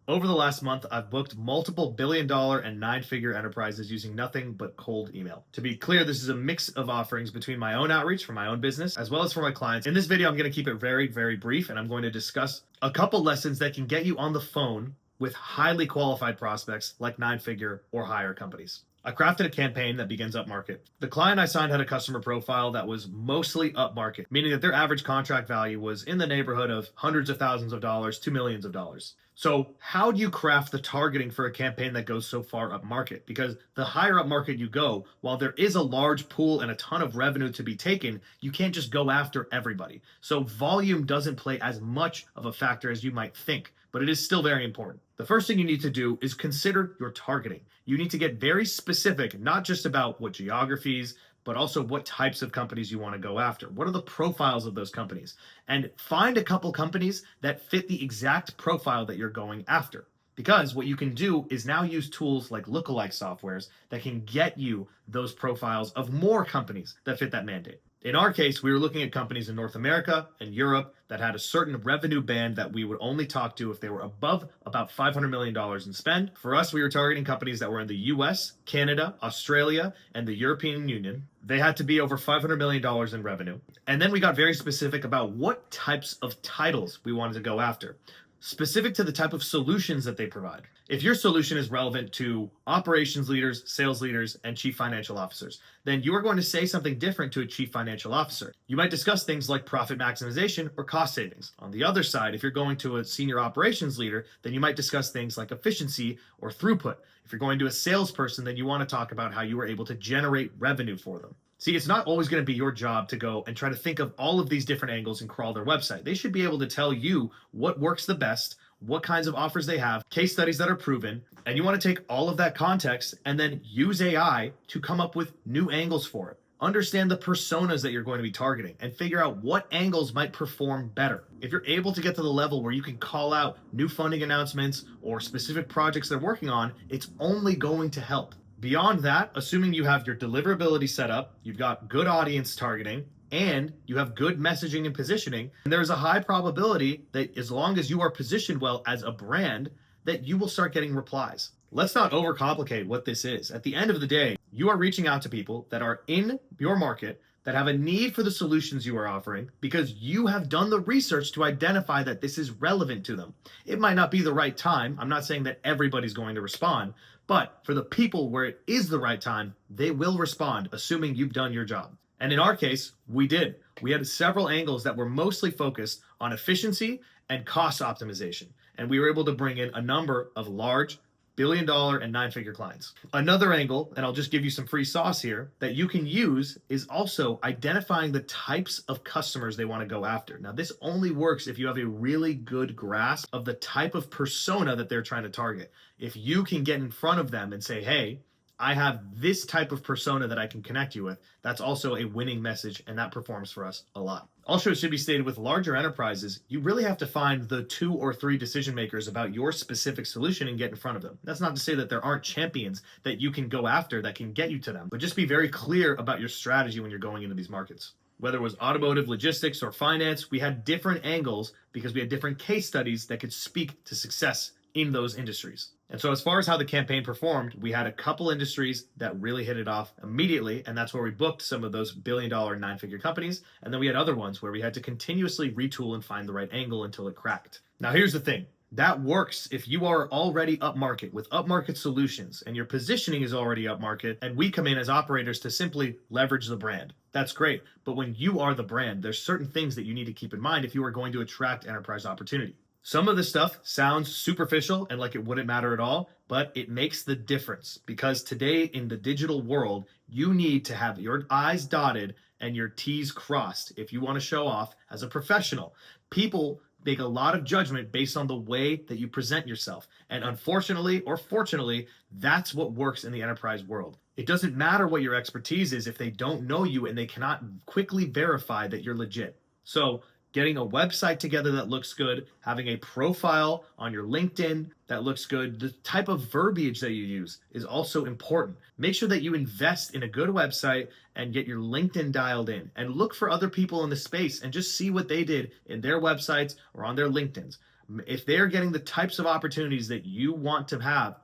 Over the last month, I've booked multiple billion-dollar and nine-figure enterprises using nothing but cold email. To be clear, this is a mix of offerings between my own outreach for my own business as well as for my clients. In this video, I'm going to keep it very, very brief, and I'm going to discuss a couple lessons that can get you on the phone with highly qualified prospects like nine-figure or higher companies. I crafted a campaign that begins upmarket. The client I signed had a customer profile that was mostly upmarket, meaning that their average contract value was in the neighborhood of hundreds of thousands of dollars to millions of dollars. So how do you craft the targeting for a campaign that goes so far upmarket? Because the higher upmarket you go, while there is a large pool and a ton of revenue to be taken, you can't just go after everybody. So volume doesn't play as much of a factor as you might think, but it is still very important. The first thing you need to do is consider your targeting. You need to get very specific, not just about what geographies, but also what types of companies you want to go after. What are the profiles of those companies? And find a couple companies that fit the exact profile that you're going after. Because what you can do is now use tools like lookalike softwares that can get you those profiles of more companies that fit that mandate. In our case, we were looking at companies in North America and Europe that had a certain revenue band that we would only talk to if they were above about $500 million in spend. For us, we were targeting companies that were in the US, Canada, Australia, and the European Union. They had to be over $500 million in revenue. And then we got very specific about what types of titles we wanted to go after, specific to the type of solutions that they provide. If your solution is relevant to operations leaders, sales leaders, and chief financial officers, then you are going to say something different to a chief financial officer. You might discuss things like profit maximization or cost savings. On the other side, if you're going to a senior operations leader, then you might discuss things like efficiency or throughput. If you're going to a salesperson, then you want to talk about how you were able to generate revenue for them. See, it's not always going to be your job to go and try to think of all of these different angles and crawl their website. They should be able to tell you what works the best, what kinds of offers they have, case studies that are proven, and you want to take all of that context and then use AI to come up with new angles for it. Understand the personas that you're going to be targeting and figure out what angles might perform better. If you're able to get to the level where you can call out new funding announcements or specific projects they're working on, it's only going to help. Beyond that, assuming you have your deliverability set up, you've got good audience targeting, and you have good messaging and positioning, and there's a high probability that as long as you are positioned well as a brand, that you will start getting replies. Let's not overcomplicate what this is. At the end of the day, you are reaching out to people that are in your market that have a need for the solutions you are offering because you have done the research to identify that this is relevant to them. It might not be the right time. I'm not saying that everybody's going to respond, but for the people where it is the right time, they will respond, assuming you've done your job. And in our case, we did. We had several angles that were mostly focused on efficiency and cost optimization. And we were able to bring in a number of large billion-dollar and nine-figure clients. Another angle, and I'll just give you some free sauce here, that you can use is also identifying the types of customers they want to go after. Now, this only works if you have a really good grasp of the type of persona that they're trying to target. If you can get in front of them and say, hey, I have this type of persona that I can connect you with, that's also a winning message, and that performs for us a lot. Also, it should be stated with larger enterprises, you really have to find the 2 or 3 decision makers about your specific solution and get in front of them. That's not to say that there aren't champions that you can go after that can get you to them, but just be very clear about your strategy when you're going into these markets. Whether it was automotive, logistics, or finance, we had different angles because we had different case studies that could speak to success in those industries. And so as far as how the campaign performed, we had a couple industries that really hit it off immediately, and that's where we booked some of those billion-dollar, nine-figure companies. And then we had other ones where we had to continuously retool and find the right angle until it cracked. Now, here's the thing. That works if you are already upmarket with upmarket solutions and your positioning is already upmarket, and we come in as operators to simply leverage the brand. That's great. But when you are the brand, there's certain things that you need to keep in mind if you are going to attract enterprise opportunity. Some of this stuff sounds superficial and like it wouldn't matter at all, but it makes the difference because today in the digital world, you need to have your I's dotted and your T's crossed if you want to show off as a professional. People make a lot of judgment based on the way that you present yourself. And unfortunately or fortunately, that's what works in the enterprise world. It doesn't matter what your expertise is if they don't know you and they cannot quickly verify that you're legit. So getting a website together that looks good, having a profile on your LinkedIn that looks good, the type of verbiage that you use is also important. Make sure that you invest in a good website and get your LinkedIn dialed in and look for other people in the space and just see what they did in their websites or on their LinkedIns. If they are getting the types of opportunities that you want to have,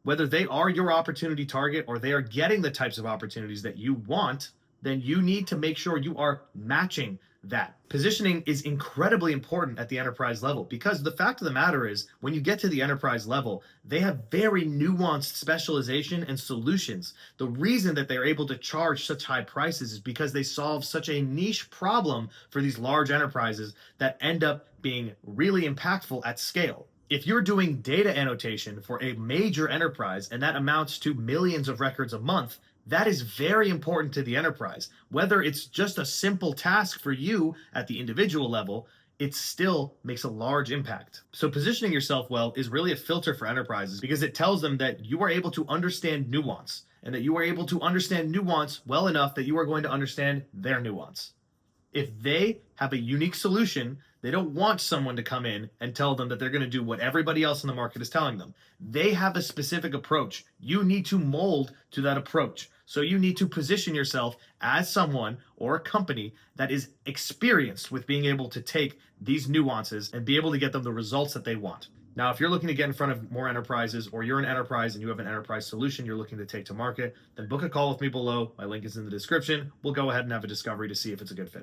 whether they are your opportunity target or they are getting the types of opportunities that you want, then you need to make sure you are matching that. Positioning is incredibly important at the enterprise level because the fact of the matter is, when you get to the enterprise level, they have very nuanced specialization and solutions. The reason that they're able to charge such high prices is because they solve such a niche problem for these large enterprises that end up being really impactful at scale. If you're doing data annotation for a major enterprise and that amounts to millions of records a month, that is very important to the enterprise. Whether it's just a simple task for you at the individual level, it still makes a large impact. So positioning yourself well is really a filter for enterprises because it tells them that you are able to understand nuance and that you are able to understand nuance well enough that you are going to understand their nuance. If they have a unique solution, they don't want someone to come in and tell them that they're going to do what everybody else in the market is telling them. They have a specific approach. You need to mold to that approach. So you need to position yourself as someone or a company that is experienced with being able to take these nuances and be able to get them the results that they want. Now, if you're looking to get in front of more enterprises, or you're an enterprise and you have an enterprise solution you're looking to take to market, then book a call with me below. My link is in the description. We'll go ahead and have a discovery to see if it's a good fit.